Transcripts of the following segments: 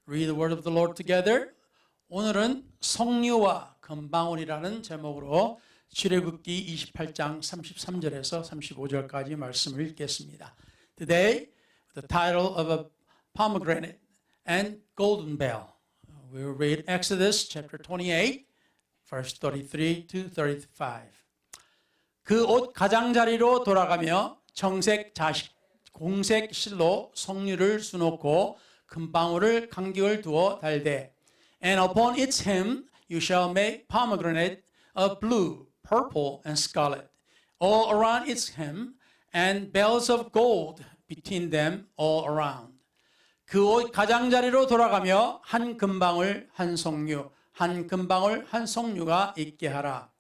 read the word of the Lord together. 오늘은 성류와 금방울이라는 제목으로 출애굽기 28장 33절에서 35절까지 말씀을 읽겠습니다. Today, the title of a pomegranate and golden bell. We will read Exodus chapter 28, verse 33 to 35. 그 옷 가장자리로 돌아가며 정색 자식 공색 실로 성류를 수놓고 금방울을 간격을 두어 달되 And upon its hem you shall make pomegranate of blue, purple, and scarlet, all around its hem, and bells of gold between them all around. 그 옷 가장자리로 돌아가며 한 금방울 한 성류, 한 금방울 한 성류가 있게 하라.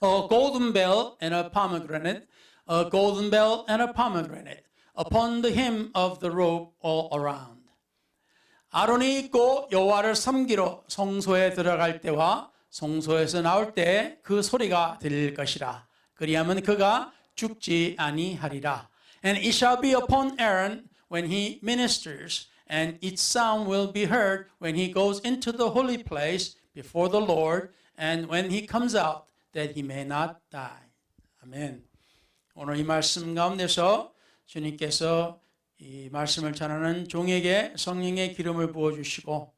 A golden bell and a pomegranate, a golden bell and a pomegranate, upon the hem of the robe all around. 아론이 입고 여호와를 섬기러 성소에 들어갈 때와 성소에서 나올 때 그 소리가 들릴 것이라. 그리하면 그가 죽지 아니하리라. And it shall be upon Aaron when he ministers, and its sound will be heard when he goes into the holy place before the Lord, and when he comes out, that he may not die. 아멘. 오늘 이 말씀 가운데서 주님께서 이 말씀을 전하는 종에게 성령의 기름을 부어주시고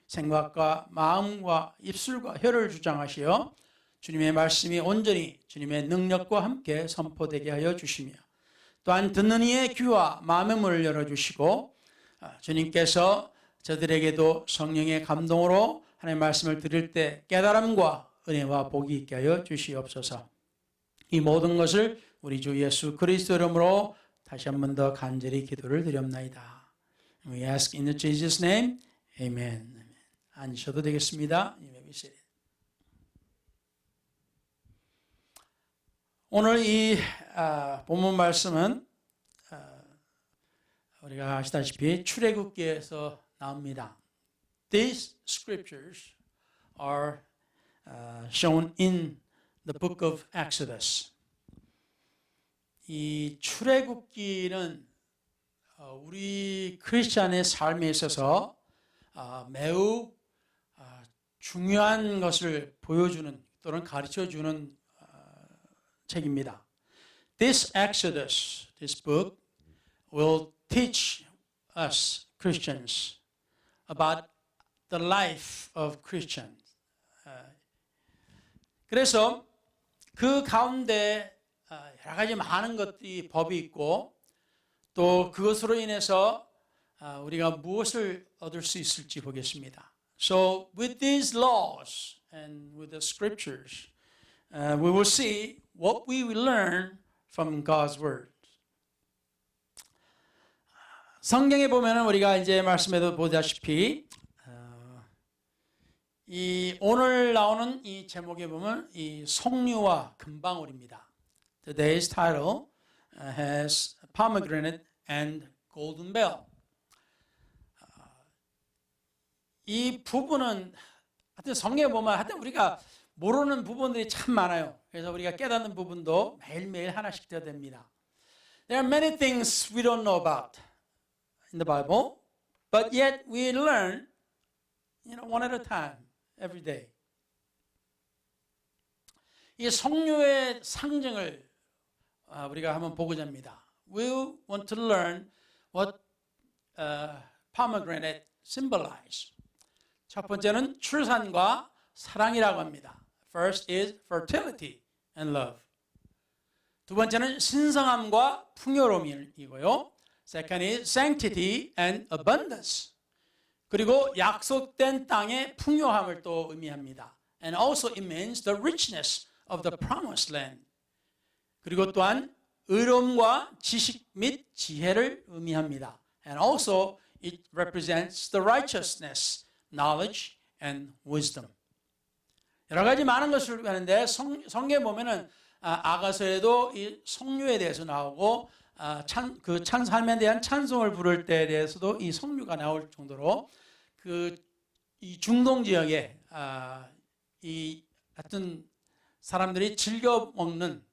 생각과 마음과 입술과 혀를 주장하시어 주님의 말씀이 온전히 주님의 능력과 함께 선포되게 하여 주시며 또한 듣는 이의 귀와 마음의 문을 열어주시고 주님께서 저들에게도 성령의 감동으로 하나님의 말씀을 들을 때 깨달음과 은혜와 복이 있게 하여 주시옵소서. 이 모든 것을 우리 주 예수 그리스도 이름으로 다시 한 번 더 간절히 기도를 드렸나이다. We ask in Jesus' name, Amen. 앉으셔도 되겠습니다. 오늘 이 본문 말씀은 우리가 아시다시피 출애굽기에서 나옵니다. These scriptures are shown in the book of Exodus. 이 출애굽기는 우리 크리스찬의 삶에 있어서 매우 중요한 것을 보여주는 또는 가르쳐주는 책입니다. This Exodus, this book, will teach us Christians about the life of Christians. 그래서 그 가운데 여러 가지 많은 것들이 법이 있고 또 그것으로 인해서 우리가 무엇을 얻을 수 있을지 보겠습니다. So with these laws and with the scriptures, we will see what we will learn from God's word. 성경에 보면은 우리가 이제 말씀에도 보다시피 이 오늘 나오는 이 제목에 보면 이 성류와 금방울입니다. Today's title has pomegranate and golden bell. 이 부분은 하여튼 성경에 보면 하여튼 우리가 모르는 부분들이 참 많아요. 그래서 우리가 깨닫는 부분도 매일매일 하나씩 되어야 됩니다. There are many things we don't know about in the Bible, but yet we learn, one at a time, every day. 이 성류의 상징을 우리가 한번 보고자 합니다. We want to learn what pomegranate symbolize. 첫 번째는 출산과 사랑이라고 합니다. First is fertility and love. 두 번째는 신성함과 풍요로움이고요. Second is sanctity and abundance. 그리고 약속된 땅의 풍요함을 또 의미합니다. And also it means the richness of the promised land. 그리고 또한 의로움과 지식 및 지혜를 의미합니다. And also it represents the righteousness, knowledge, and wisdom. 여러 가지 많은 것을 하는데 성경에 보면은 아가서에도 이 성류에 대해서 나오고 그 삶에 대한 찬송을 부를 때에 대해서도 이 성류가 나올 정도로 이 중동 지역에 이 하여튼 사람들이 즐겨 먹는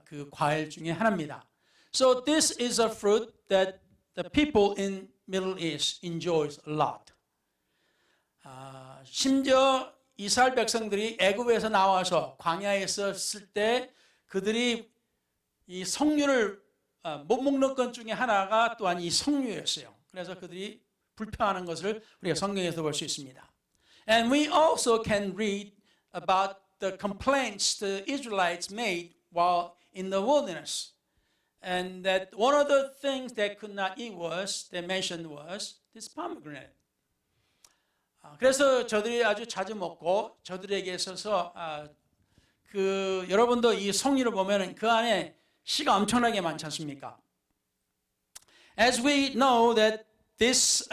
그 과일 중에 하나입니다. So this is a fruit that the people in Middle East enjoys a lot. 심지어 이스라엘 백성들이 애굽에서 나와서 광야에 있었을 때 그들이 이 석류를 못 먹는 것 중에 하나가 또한 이 석류였어요. 그래서 그들이 불평하는 것을 우리가 성경에서 볼 수 있습니다. And we also can read about the complaints the Israelites made while in the wilderness. And that one of the things they could not eat was, they mentioned was this pomegranate. 그래서 저들이 아주 자주 먹고 저들에게 있어서 여러분도 이 석류를 보면은 그 안에 씨가 엄청나게 많지 않습니까? As we know that this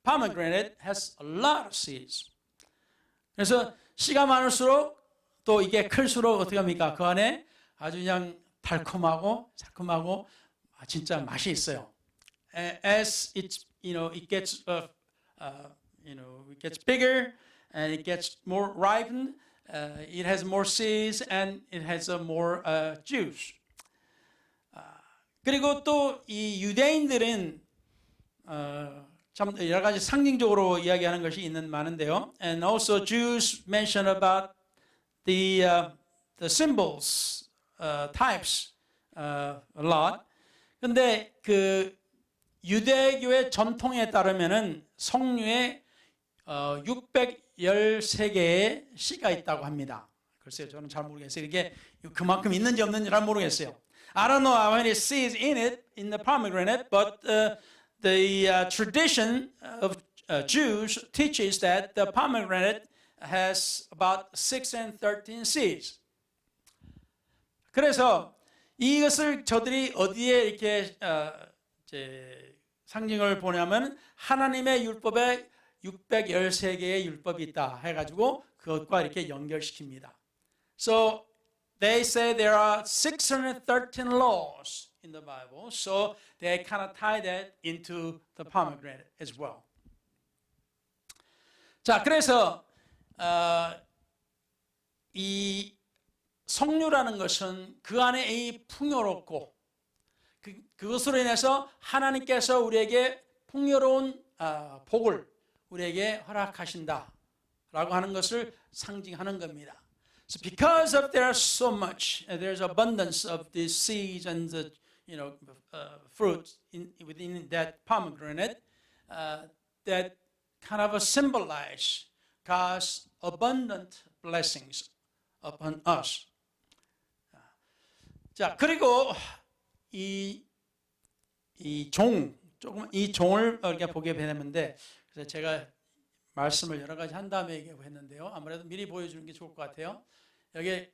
pomegranate has a lot of seeds. 그래서 씨가 많을수록 또 이게 클수록 어떻게 합니까? 그 안에 아주 그냥 달콤하고 새콤하고 진짜 맛이 있어요. As it gets it gets bigger and it gets more ripened, it has more seeds and it has more juice. 그리고 또 이 유대인들은 참 여러 가지 상징적으로 이야기하는 것이 있는 많은데요. And also Jews mention about the symbols, types a lot. 근데 그 유대교의 전통에 따르면은 석류에 613개의 씨가 있다고 합니다. 글쎄요, 저는 잘 모르겠어요. 이게 그만큼 있는지 없는지 잘 모르겠어요. I don't know how many seeds in it in the pomegranate, but the tradition of Jews teaches that the pomegranate has about 6 and 13 seeds. 그래서 이것을 저들이 어디에 이렇게 상징을 보냐면 하나님의 율법에 613개의 율법이 있다 해가지고 그것과 이렇게 연결시킵니다. So they say there are 613 laws in the Bible, so they kind of tie that into the pomegranate as well. 자, 그래서 이 석류라는 것은 그 안에 이 풍요롭고 그것으로 인해서 하나님께서 우리에게 풍요로운 복을 우리에게 허락하신다라고 하는 것을 상징하는 겁니다. So because of there's so much, there's abundance of these seeds and the fruit within that pomegranate that kind of symbolize God's abundant blessings upon us. 자, 그리고 이 종을 이렇게 보게 되는데, 그래서 제가 말씀을 여러 가지 한 다음에 얘기했는데요. 아무래도 미리 보여주는 게 좋을 것 같아요. 여기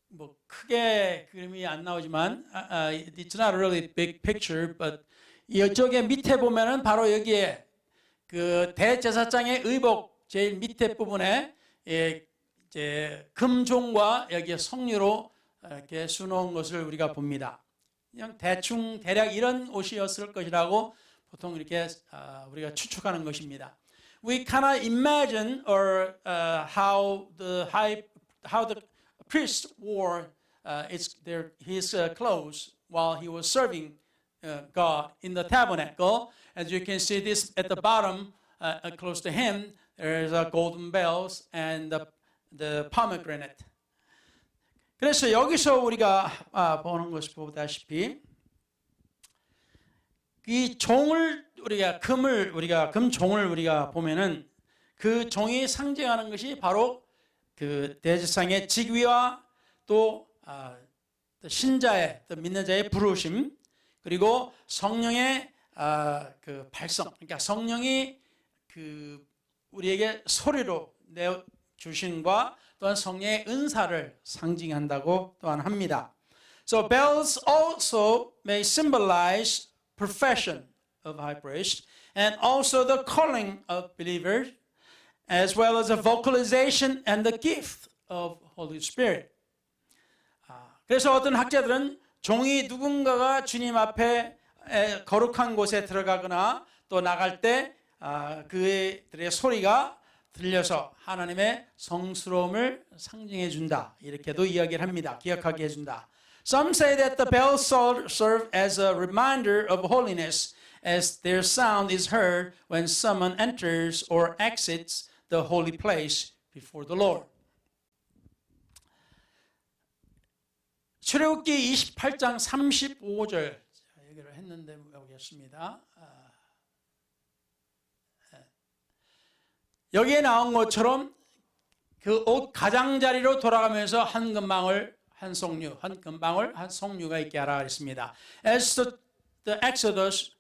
뭐 크게 그림이 안 나오지만, it's not a really big picture, but 이쪽에 밑에 보면은 바로 여기에 그 대제사장의 의복 제일 밑에 부분에 이제 금종과 여기에 석류로 이렇게 수놓은 것을 우리가 봅니다. 그냥 대충 대략 이런 옷이었을 것이라고 보통 이렇게 우리가 추측하는 것입니다. We cannot imagine or how the priest wore his clothes while he was serving God in the tabernacle. As you can see, this at the bottom, close to him, there is golden bells and the pomegranate. 그래서 여기서 우리가 보는 것을 보다시피 이 종을 우리가 금종을 우리가 보면은 그 종이 상징하는 것이 바로 그 대제사장의 직위와 또 신자의 또 믿는 자의 부르심 그리고 성령의 그 발성 그러니까 성령이 그 우리에게 소리로 내 주신과 또한 성령의 은사를 상징한다고 또한 합니다. So bells also may symbolize profession of high priest and also the calling of believers as well as the vocalization and the gift of Holy Spirit. 그래서 어떤 학자들은 종이 누군가가 주님 앞에 거룩한 곳에 들어가거나 또 나갈 때 그들의 소리가 들려서 하나님의 성스러움을 상징해 준다. 이렇게도 이야기를 합니다. 기억하게 해준다. Some say that the bells serve as a reminder of holiness as their sound is heard when someone enters or exits the holy place before the Lord. 출애굽기 28장 35절 얘기를 했는데 보겠습니다. 여기에 나온 것처럼 그 옷 가장자리로 돌아가면서 한 근방을 한 송유가 있게 하라 그랬습니다. As the Exodus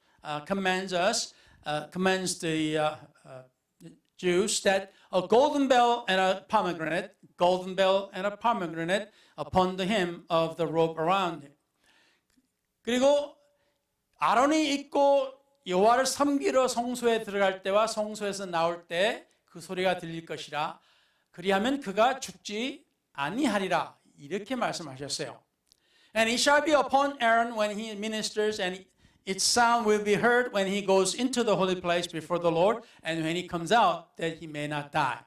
commands the Jews that a golden bell and a pomegranate upon the hem of the robe around him. 그리고 아론이 입고 여호와를 섬기러 성소에 들어갈 때와 성소에서 나올 때 그 소리가 들릴 것이라. 그리하면 그가 죽지 아니하리라. 이렇게 말씀하셨어요. And it shall be upon Aaron when he ministers, and its sound will be heard when he goes into the holy place before the Lord, and when he comes out, that he may not die.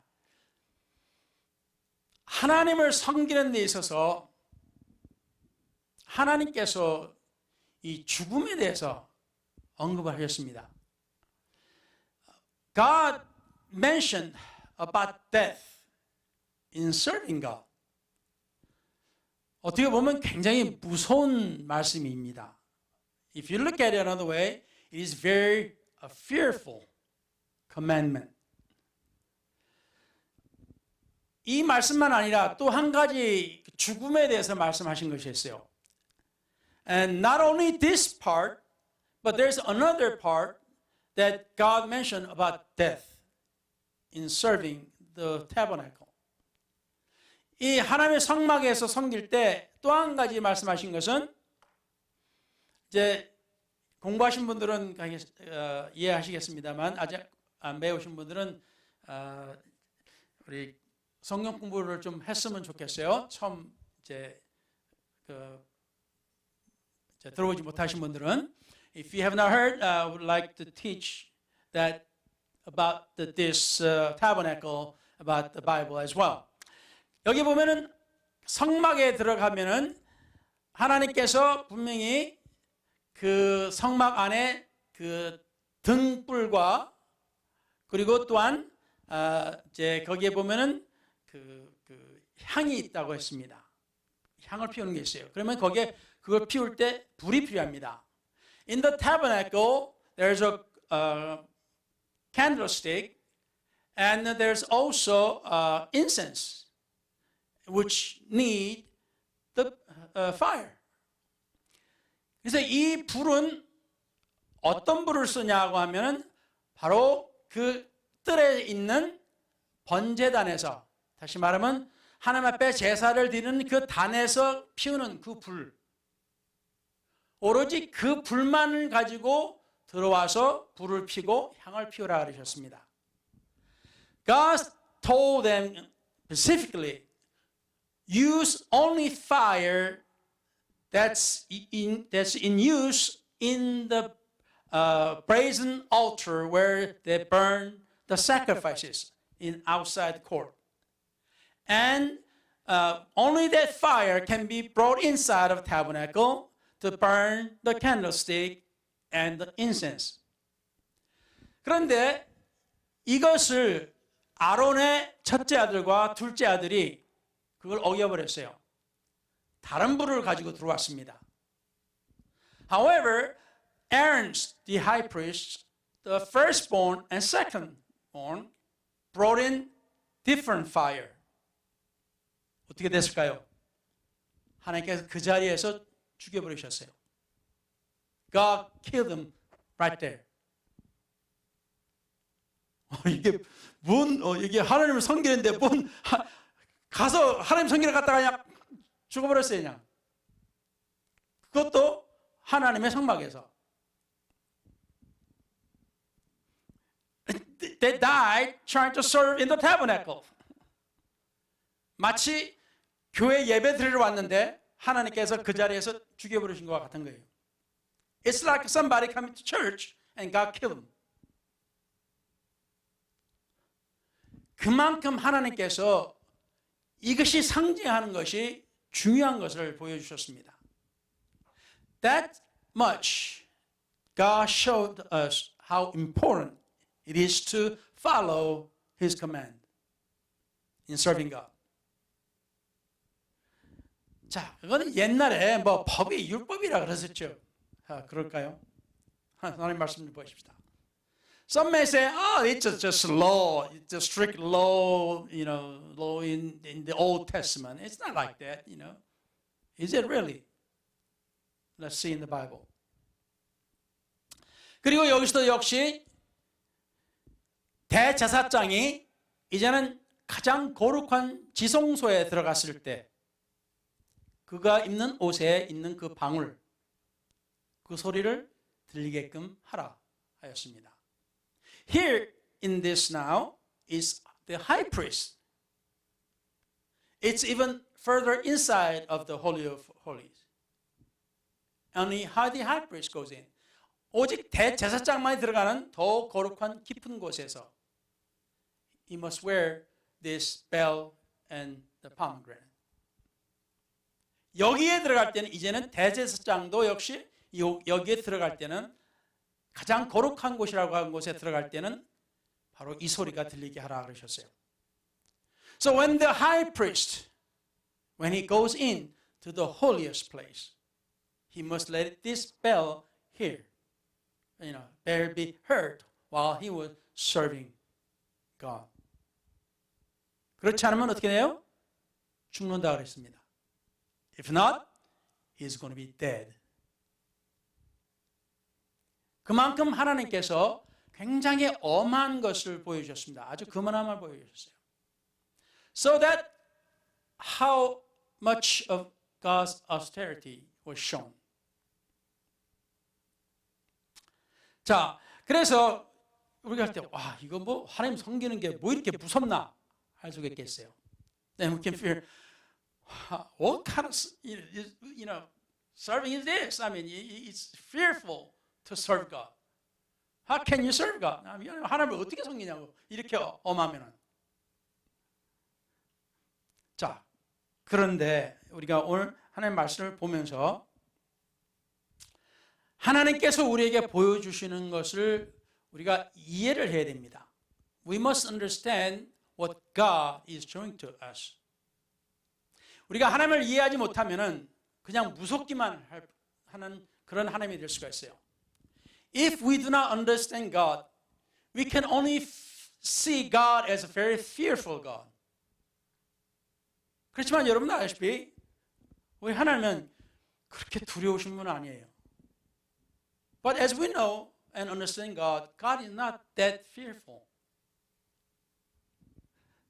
하나님을 섬기는 데 있어서 하나님께서 이 죽음에 대해서 언급하셨습니다. God mentioned about death in serving God. 어떻게 보면 굉장히 무서운 말씀입니다. If you look at it another way, it is very a fearful commandment. 이 말씀만 아니라 또 한 가지 죽음에 대해서 말씀하신 것이 있어요. And not only this part, but there's another part that God mentioned about death in serving the tabernacle. 이 하나님의 성막에서 섬길 때 또 한 가지 말씀하신 것은 이제 공부하신 분들은 이해하시겠습니다만 아직 안 배우신 분들은 우리 성경 공부를 좀 했으면 좋겠어요. 처음 이제 들어보지 못하신 분들은 If you have not heard, I would like to teach that about this tabernacle about the Bible as well. 여기 보면은 성막에 들어가면은 하나님께서 분명히 그 성막 안에 그 등불과 그리고 또한 이제 거기에 보면은 그 향이 있다고 했습니다. 향을 피우는 게 있어요. 그러면 거기에 그걸 피울 때 불이 필요합니다. In the tabernacle, there's a candlestick, and there's also incense, which need the fire. 그래서 이 불은 어떤 불을 쓰냐고 하면은 바로 그 뜰에 있는 번제단에서, 다시 말하면 하나님 앞에 제사를 드리는 그 단에서 피우는 그 불, 오로지 그 불만을 가지고 들어와서 불을 피고 향을 피우라 그러셨습니다. God told them specifically, use only fire that's in use in the brazen altar where they burn the sacrifices in outside court. And only that fire can be brought inside of tabernacle to burn the candlestick and the incense. 그런데 이것을 아론의 첫째 아들과 둘째 아들이 그걸 어겨버렸어요. 다른 불을 가지고 들어왔습니다. However, Aaron's, the high priest, the firstborn and secondborn, brought in different fire. 어떻게 됐을까요? 하나님께서 그 자리에서 죽여버리셨어요. God killed them right there. 이게 하나님을 섬기는데 가서 하나님 섬기러 갔다가 그냥 죽어버렸어요, 그냥. 그것도 하나님의 성막에서. They died trying to serve in the tabernacle. 마치 교회 예배 드리러 왔는데 하나님께서 그 자리에서 죽여버리신 것과 같은 거예요. It's like somebody coming to church and God killed them. 그만큼 하나님께서 이것이 상징하는 것이 중요한 것을 보여주셨습니다. That much God showed us how important it is to follow His command in serving God. 자, 그거는 옛날에 뭐 법이 율법이라 그랬었죠. 그럴까요? 하나님 말씀 좀 보십시다. Some may say, "Oh, it's just law. It's a strict law, law in the Old Testament." It's not like that, Is it really? Let's see in the Bible. 그리고 여기서도 역시 대제사장이 이제는 가장 거룩한 지성소에 들어갔을 때 그가 입는 옷에 있는 그 방울, 그 소리를 들리게끔 하라 하였습니다. Here in this now is the high priest. It's even further inside of the Holy of Holies. Only how the high priest goes in. 오직 대제사장만이 들어가는 더 거룩한 깊은 곳에서 he must wear this bell and the pomegranate. 여기에 들어갈 때는 이제는 대제사장도 역시 여기에 들어갈 때는 가장 거룩한 곳이라고 하는 곳에 들어갈 때는 바로 이 소리가 들리게 하라 그러셨어요. So when the high priest, when he goes in to the holiest place, he must let this bell hear, bell be heard while he was serving God. 그렇지 않으면 어떻게 돼요? 죽는다 그랬습니다. If not, he's going to be dead. 그만큼 하나님께서 굉장히 엄한 것을 보여주셨습니다. 아주 그만함을 보여주셨어요. So that how much of God's austerity was shown. 자, 그래서 우리가 할 때, 와, 이거 뭐 하나님 섬기는 게 뭐 이렇게 무섭나 할 수가 있겠어요. Then we can feel, what kind of, serving is this? I mean, it's fearful to serve God. How can you serve God? 하나님을 어떻게 섬기냐고 이렇게 엄하면은. 자, 그런데 우리가 오늘 하나님 말씀을 보면서 하나님께서 우리에게 보여주시는 것을 우리가 이해를 해야 됩니다. We must understand what God is showing to us. 우리가 하나님을 이해하지 못하면은 그냥 무섭기만 하는 그런 하나님이 될 수가 있어요. If we do not understand God, we can only see God as a very fearful God. 그렇지만 여러분 아시다시피 우리 하나님은 그렇게 두려우신 분은 아니에요. But as we know and understand God, God is not that fearful.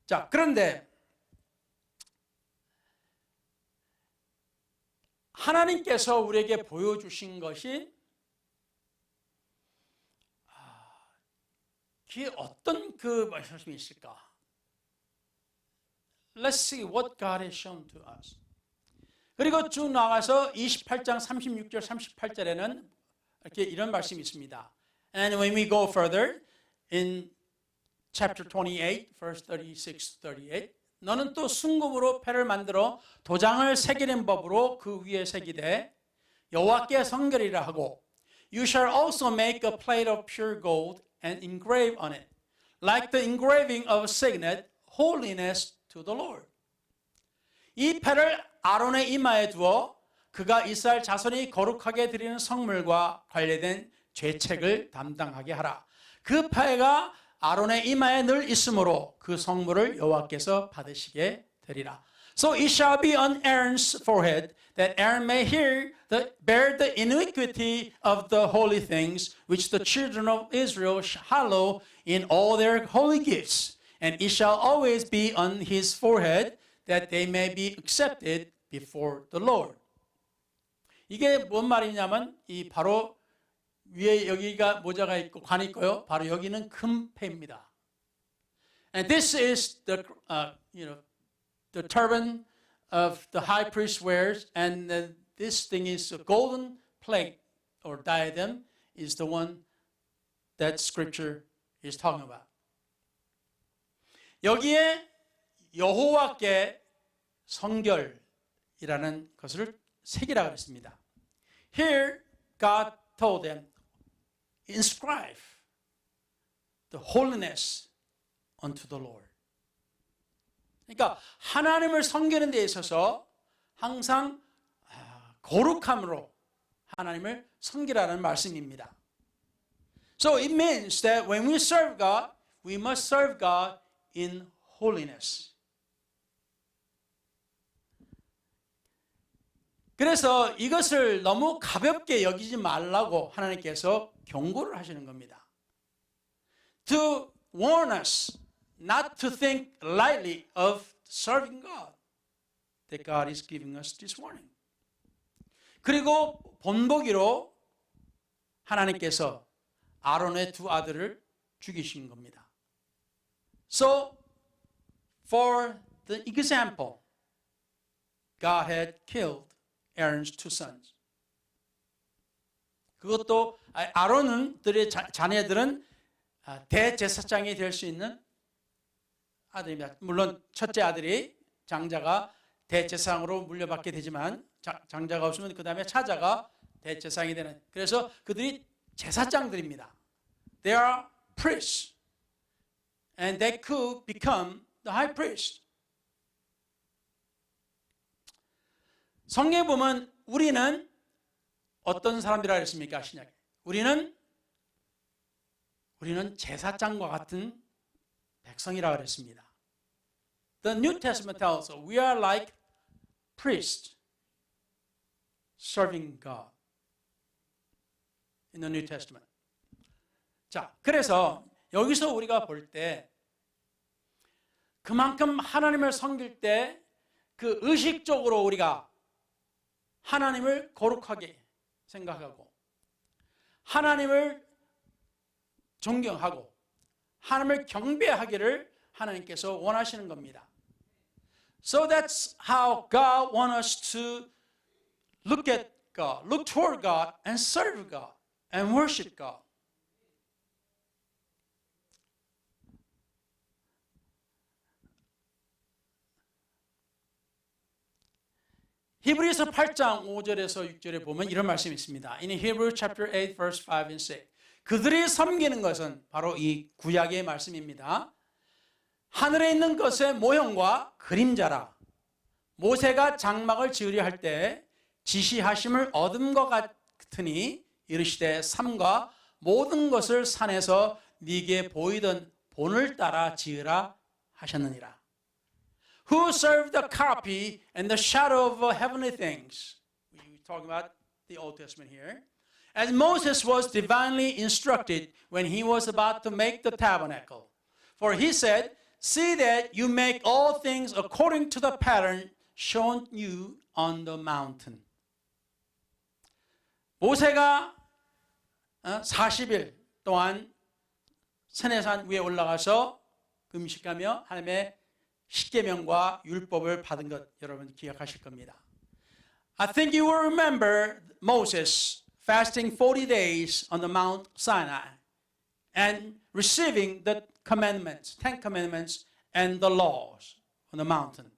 자, 그런데 하나님께서 우리에게 보여주신 것이 그게 어떤 그 말씀이 있을까? Let's see what God has shown to us. 그리고 쭉 나가서 28장 36절 38절에는 이렇게 이런 말씀이 있습니다. And when we go further in chapter 28, verse 36, 38, 너는 또 순금으로 패를 만들어 도장을 새기는 법으로 그 위에 새기되 여호와께 성결이라 하고 You shall also make a plate of pure gold and engrave on it, like the engraving of a signet, holiness to the Lord. 이 패를 아론의 이마에 두어 그가 이스라엘 자손이 거룩하게 드리는 성물과 관련된 죄책을 담당하게 하라. 그 패가 아론의 이마에 늘 있으므로 그 성물을 여호와께서 받으시게 되리라. So it shall be on Aaron's forehead, that Aaron may bear the iniquity of the holy things, which the children of Israel hallow in all their holy gifts. And it shall always be on his forehead, that they may be accepted before the Lord. 이게 뭔 말이냐면 이 바로 위에 여기가 모자가 있고 관이 있고요. 바로 여기는 금패입니다. And this is the the turban of the high priest wears, and this thing is a golden plate or diadem is the one that scripture is talking about. 여기에 여호와께 성결이라는 것을 새기라고 했습니다. Here God told them, inscribe the holiness unto the Lord. 그러니까 하나님을 섬기는 데 있어서 항상 거룩함으로 하나님을 섬기라는 말씀입니다. So it means that when we serve God, we must serve God in holiness. 그래서 이것을 너무 가볍게 여기지 말라고 하나님께서 경고를 하시는 겁니다. To warn us not to think lightly of serving God that God is giving us this warning. 그리고 본보기로 하나님께서 아론의 두 아들을 죽이신 겁니다. So, for the example, God had killed Aaron's two sons. 그것도 아론들의 자녀들은 대제사장이 될 수 있는 아들입니다. 물론 첫째 아들이 장자가 대제사장으로 물려받게 되지만 장자가 없으면 그 다음에 차자가 대제사장이 되는. 그래서 그들이 제사장들입니다. They are priests, and they could become the high priest. 성경에 보면 우리는 어떤 사람들이라 했습니까? 신약에 우리는 제사장과 같은 백성이라고 그랬습니다. The New Testament tells us we are like priests serving God in the New Testament. 자, 그래서 여기서 우리가 볼 때 그만큼 하나님을 섬길 때 그 의식적으로 우리가 하나님을 거룩하게 생각하고 하나님을 존경하고 하나님을 경배하기를 하나님께서 원하시는 겁니다. So that's how God wants us to look at God, look toward God and serve God and worship God. 히브리서 8장 5절에서 6절에 보면 이런 말씀이 있습니다. In Hebrew chapter 8 verse 5 and 6. 그들이 섬기는 것은 바로 이 구약의 말씀입니다. 하늘에 있는 것의 모형과 그림자라. 모세가 장막을 지으려 할 때 지시하심을 얻은 것 같으니 이르시되 삼가 모든 것을 산에서 네게 보이던 본을 따라 지으라 하셨느니라. Who served the copy and the shadow of heavenly things. We're talking about the Old Testament here. As Moses was divinely instructed when he was about to make the tabernacle. For he said, see that you make all things according to the pattern shown you on the mountain. 모세가 40일 동안 시내산 위에 올라가서 금식하며 하나님의 십계명과 율법을 받은 것 여러분 기억하실 겁니다. I think you will remember Moses fasting 40 days on the Mount Sinai and receiving the commandments, 10 commandments and the laws on the mountain.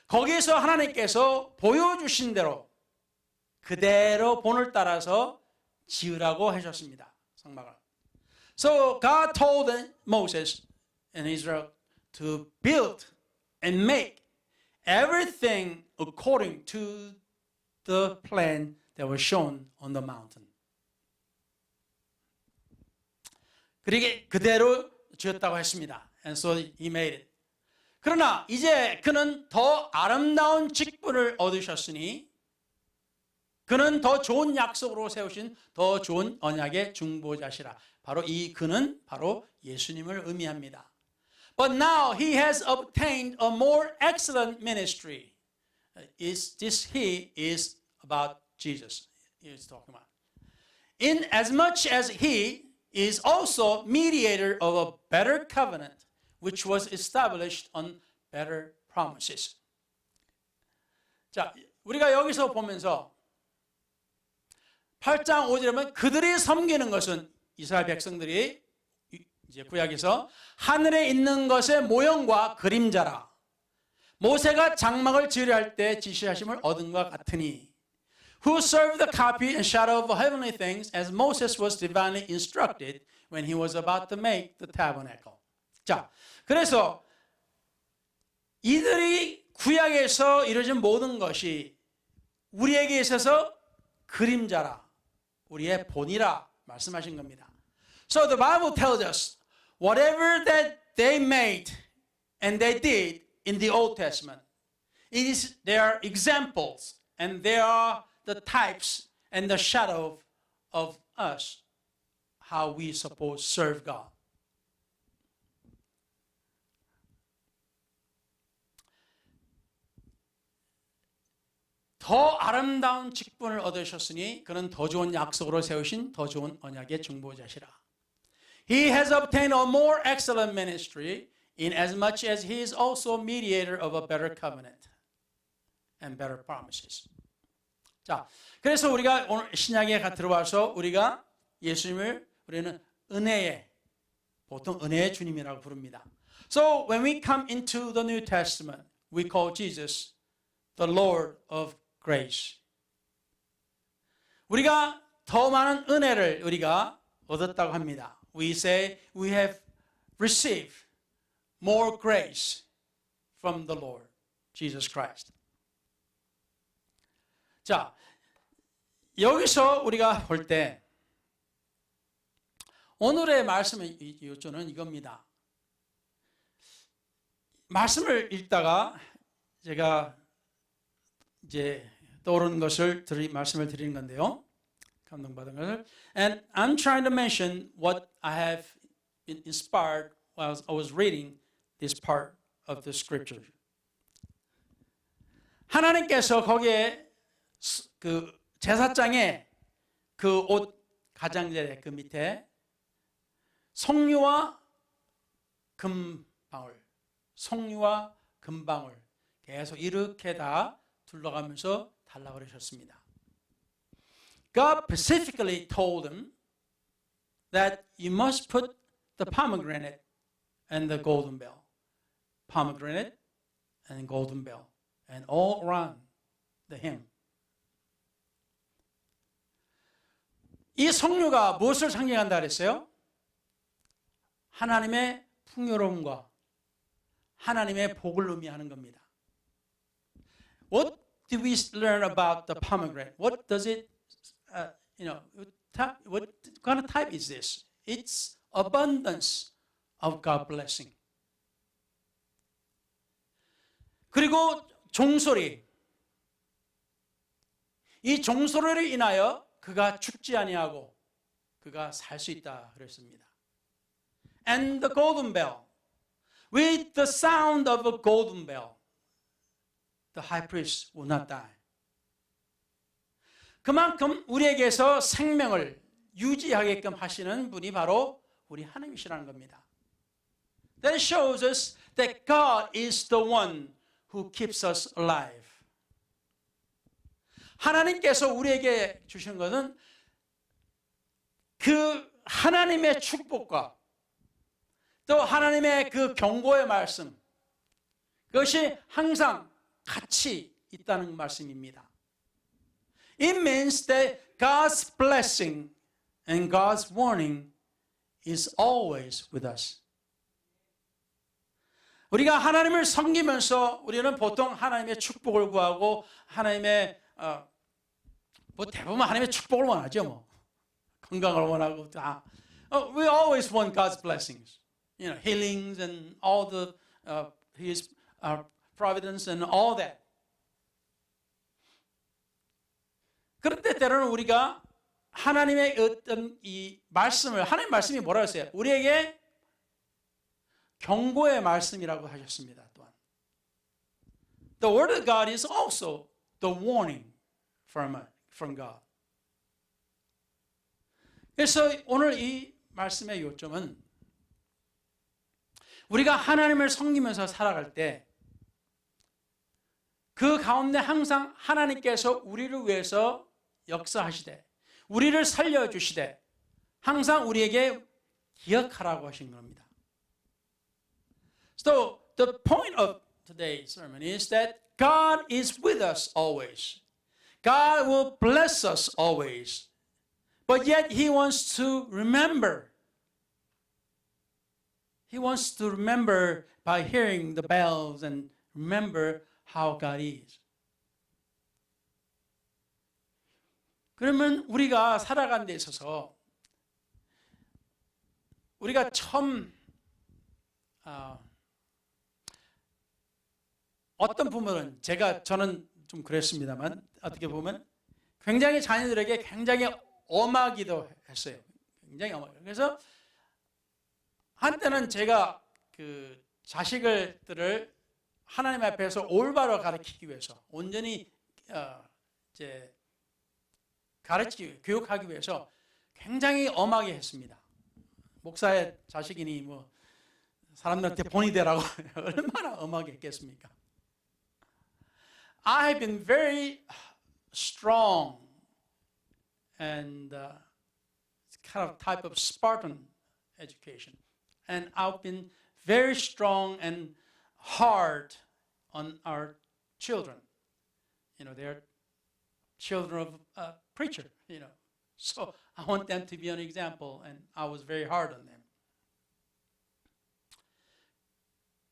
거기에서 하나님께서 보여주신 대로 그대로 본을 따라서 지으라고 하셨습니다. 성막을. So God told Moses and Israel to build and make everything according to the plan that was shown on the mountain. 그러게 그대로 지었다고 했습니다. And so he made it. 그러나 이제 그는 더 아름다운 직분을 얻으셨으니 그는 더 좋은 약속으로 세우신 더 좋은 언약의 중보자시라. 바로 이 그는 바로 예수님을 의미합니다. But now he has obtained a more excellent ministry. This he is about Jesus. He is talking about. In as much as he is also mediator of a better covenant, which was established on better promises. 자, 우리가 여기서 보면서 8장 5절에 보면 그들이 섬기는 것은 이스라엘 백성들이 이제 구약에서 하늘에 있는 것의 모형과 그림자라. 모세가 장막을 지으려 할 때 지시하심을 얻은 것 같으니 who served the copy and shadow of heavenly things as Moses was divinely instructed when he was about to make the tabernacle. 자, 그래서 이들이 구약에서 이루어진 모든 것이 우리에게 있어서 그림자라, 우리의 본이라 말씀하신 겁니다. So the Bible tells us whatever that they made and they did in the Old Testament, they are examples and they are the types and the shadow of us, how we suppose serve God. 더 아름다운 직분을 얻으셨으니 그는 더 좋은 약속으로 세우신 더 좋은 언약의 중보자시라. He has obtained a more excellent ministry inasmuch as he is also mediator of a better covenant and better promises. 자, 그래서 우리가 오늘 신약에 들어와서 우리가 예수님을 우리는 은혜의, 보통 은혜의 주님이라고 부릅니다. So when we come into the New Testament, we call Jesus the Lord of Grace. 우리가 더 많은 은혜를 우리가 얻었다고 합니다. We say we have received more grace from the Lord Jesus Christ. 자, 여기서 우리가 볼 때 오늘의 말씀의 요점은 이겁니다. 말씀을 읽다가 제가 이제 떠오르는 것을 말씀을 드리는 건데요. 감동받은 것을. And I'm trying to mention what I have been inspired while I was reading this part of the scripture. 하나님께서 거기에 그 제사장의 그 옷 가장자리 그 밑에 석류와 금방울, 석류와 금방울 계속 이렇게 다 둘러가면서 달라고 그러셨습니다. God specifically told them that you must put the pomegranate and the golden bell, pomegranate and golden bell, and all around the hem. 이 석류가 무엇을 상징한다 그랬어요? 하나님의 풍요로움과 하나님의 복을 의미하는 겁니다. What did we learn about the pomegranate? What does it, what kind of type is this? It's abundance of God blessing. 그리고 종소리. 이 종소리를 인하여 그가 죽지 아니하고 그가 살 수 있다 그랬습니다. And the golden bell. With the sound of a golden bell, the high priest will not die. 그만큼 우리에게서 생명을 유지하게끔 하시는 분이 바로 우리 하나님이시라는 겁니다. That shows us that God is the one who keeps us alive. 하나님께서 우리에게 주신 것은 그 하나님의 축복과 또 하나님의 그 경고의 말씀, 그것이 항상 같이 있다는 말씀입니다. It means that God's blessing and God's warning is always with us. 우리가 하나님을 섬기면서 우리는 보통 하나님의 축복을 구하고 하나님의 뭐 대부분 하나님의 축복을 원하죠. 뭐 건강을 원하고 다. We always want God's blessings, healings and all the His providence and all that. 그런데 때로는 우리가 하나님의 어떤 이 말씀을 하나님 말씀이 뭐라고 했어요? 우리에게 경고의 말씀이라고 하셨습니다. 또한 The word of God is also the warning from God. 그래서 오늘 이 말씀의 요점은 우리가 하나님을 섬기면서 살아갈 때 그 가운데 항상 하나님께서 우리를 위해서 역사하시되 우리를 살려주시되 항상 우리에게 기억하라고 하신 겁니다. So the point of today's sermon is that God is with us always. God will bless us always. But yet He wants to remember. He wants to remember by hearing the bells and remember how God is. 그러면 우리가 살아가는 데 있어서 우리가 처음 어떤 부모는 저는 좀 그랬습니다만 어떻게 보면 굉장히 자녀들에게 굉장히 엄하기도 했어요. 굉장히 엄하게. 그래서 한때는 제가 그 자식들을 하나님 앞에서 올바로 가르치기 위해서 온전히 이제 가르치기 교육하기 위해서 굉장히 엄하게 했습니다. 목사의 자식이니 뭐 사람들한테 본이 되라고 얼마나 엄하게 했겠습니까? I have been very strong and kind of type of Spartan education. And I've been very strong and hard on our children. You know, they're children of a preacher, you know. So I want them to be an example, and I was very hard on them.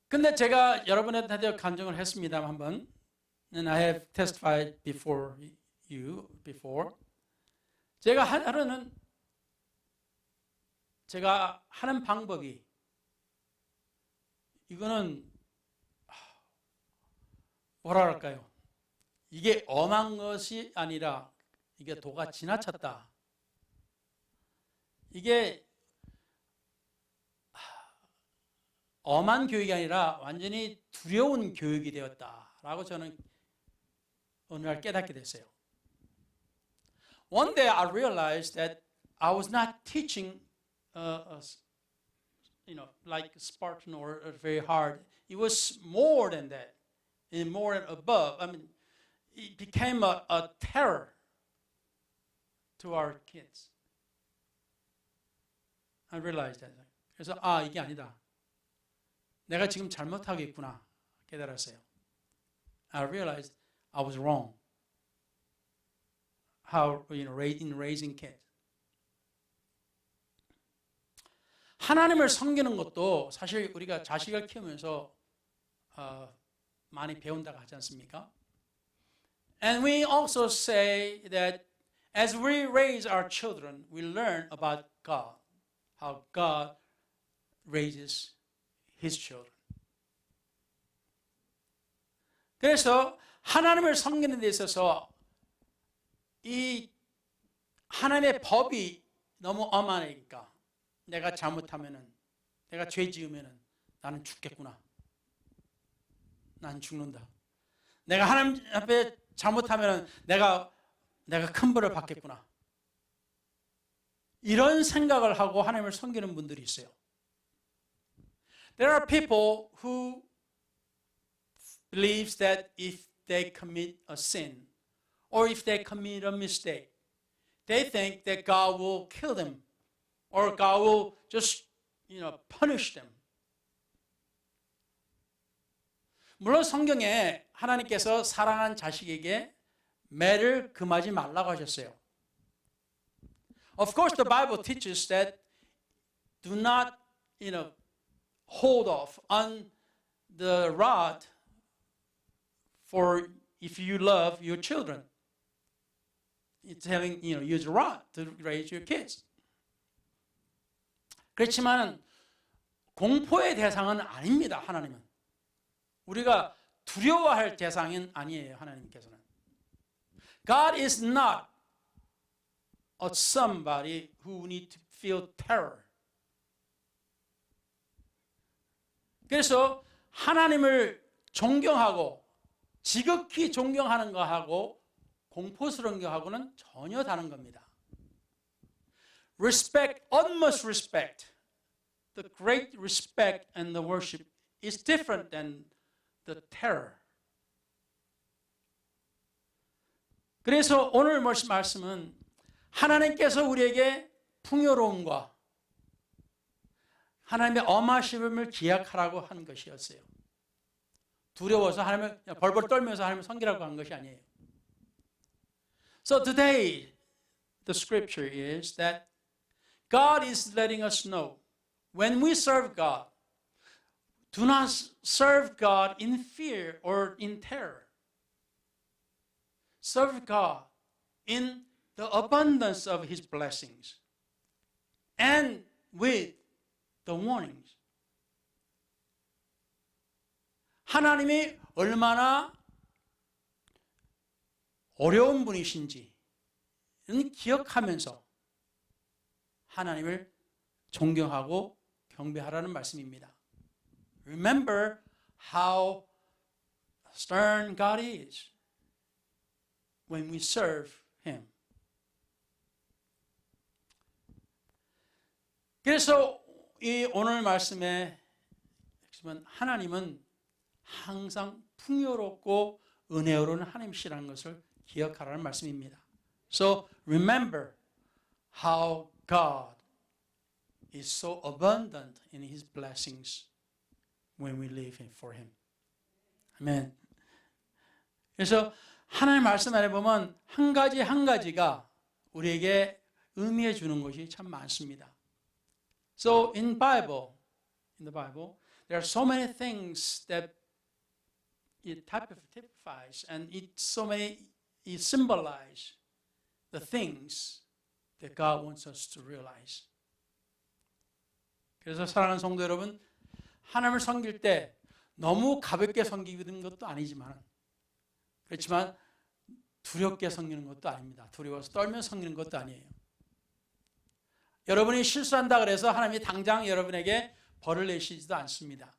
근데 제가 여러분한테 간증을 했습니다, 한번. And I have testified before you, before. 제가 하는 방법이 이거는 뭐라 할까요? 이게 엄한 것이 아니라 이게 도가 지나쳤다. 이게 엄한 교육이 아니라 완전히 두려운 교육이 되었다라고 저는 어느 날 깨닫게 됐어요. One day I realized that I was not teaching like Spartan or very hard. It was more than that, and more and above. I mean, it became a terror to our kids. I realized that. 그래서 이게 아니다. 내가 지금 잘못하고 있구나 깨달았어요. I realized I was wrong. How in raising kids. 하나님을 섬기는 것도 사실 우리가 자식을 키우면서 많이 배운다고 하지 않습니까? And we also say that as we raise our children, we learn about God, how God raises His children. 그래서 하나님을 섬기는 데 있어서 이 하나님의 법이 너무 엄하니까 내가 잘못하면은 내가 죄 지으면은 나는 죽겠구나. 난 죽는다. 내가 하나님 앞에 잘못하면은 내가 큰 벌을 받겠구나. 이런 생각을 하고 하나님을 섬기는 분들이 있어요. There are people who believes that if they commit a sin or if they commit a mistake, they think that God will kill them or God will just, punish them. 물론 성경에 하나님께서 사랑한 자식에게 매를 금하지 말라고 하셨어요. Of course, the Bible teaches that do not, hold off on the rod for if you love your children. It's telling, use a rod to raise your kids. 그렇지만 공포의 대상은 아닙니다, 하나님은. 우리가 두려워할 대상은 아니에요, 하나님께서는. God is not a somebody who need to feel terror. 그래서 하나님을 존경하고 지극히 존경하는 거하고 공포스러운 거하고는 전혀 다른 겁니다. Respect, utmost respect, the great respect and the worship is different than the terror. 그래서 오늘 말씀은 하나님께서 우리에게 풍요로움과 하나님의 엄하심을 기약하라고 하는 것이었어요. 두려워서 하나님을 벌벌 떨면서 하나님을 섬기라고 한 것이 아니에요. So today, the scripture is that God is letting us know when we serve God, do not serve God in fear or in terror. Serve God in the abundance of His blessings and with the warnings. 하나님이 얼마나 어려운 분이신지 기억하면서 하나님을 존경하고 경배하라는 말씀입니다. Remember how stern God is when we serve Him. 그래서 이 오늘 말씀에 하나님은 항상 풍요롭고 은혜로운 하나님이시라는 것을 기억하라는 말씀입니다. So remember how God is so abundant in His blessings when we live for Him. 아멘. 그래서 하나님 말씀 안에 보면 한 가지 한 가지가 우리에게 의미해 주는 것이 참 많습니다. So in the Bible, there are so many things that it typifies and it symbolize the things that God wants us to realize. 그래서 사랑하는 성도 여러분, 하나님을 섬길 때 너무 가볍게 섬기는 것도 아니지만, 그렇지만 두렵게 섬기는 것도 아닙니다. 두려워서 떨며 섬기는 것도 아니에요. 여러분이 실수한다 그래서 하나님이 당장 여러분에게 벌을 내시지도 않습니다.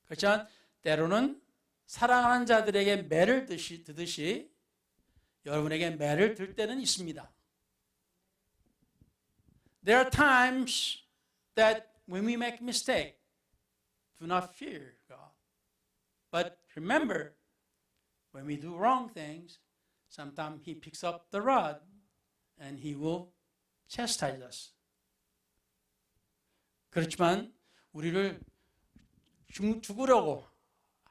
그렇지만 때로는 사랑하는 자들에게 매를 드듯이 여러분에게 매를 들 때는 있습니다. There are times that when we make mistake, do not fear God. But remember, when we do wrong things, sometimes He picks up the rod and He will chastise us. 그렇지만 우리를 죽으려고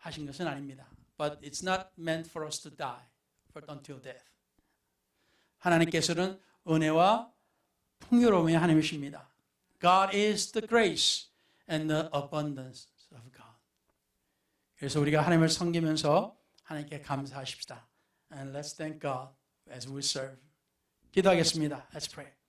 하신 것은 아닙니다. But it's not meant for us to die, but until death. 하나님께서는 은혜와 풍요로움의 하나님이십니다. God is the grace and the abundance of God. 그래서 우리가 하나님을 섬기면서 하나님께 감사하십시다. And let's thank God as we serve. 기도하겠습니다. Let's pray.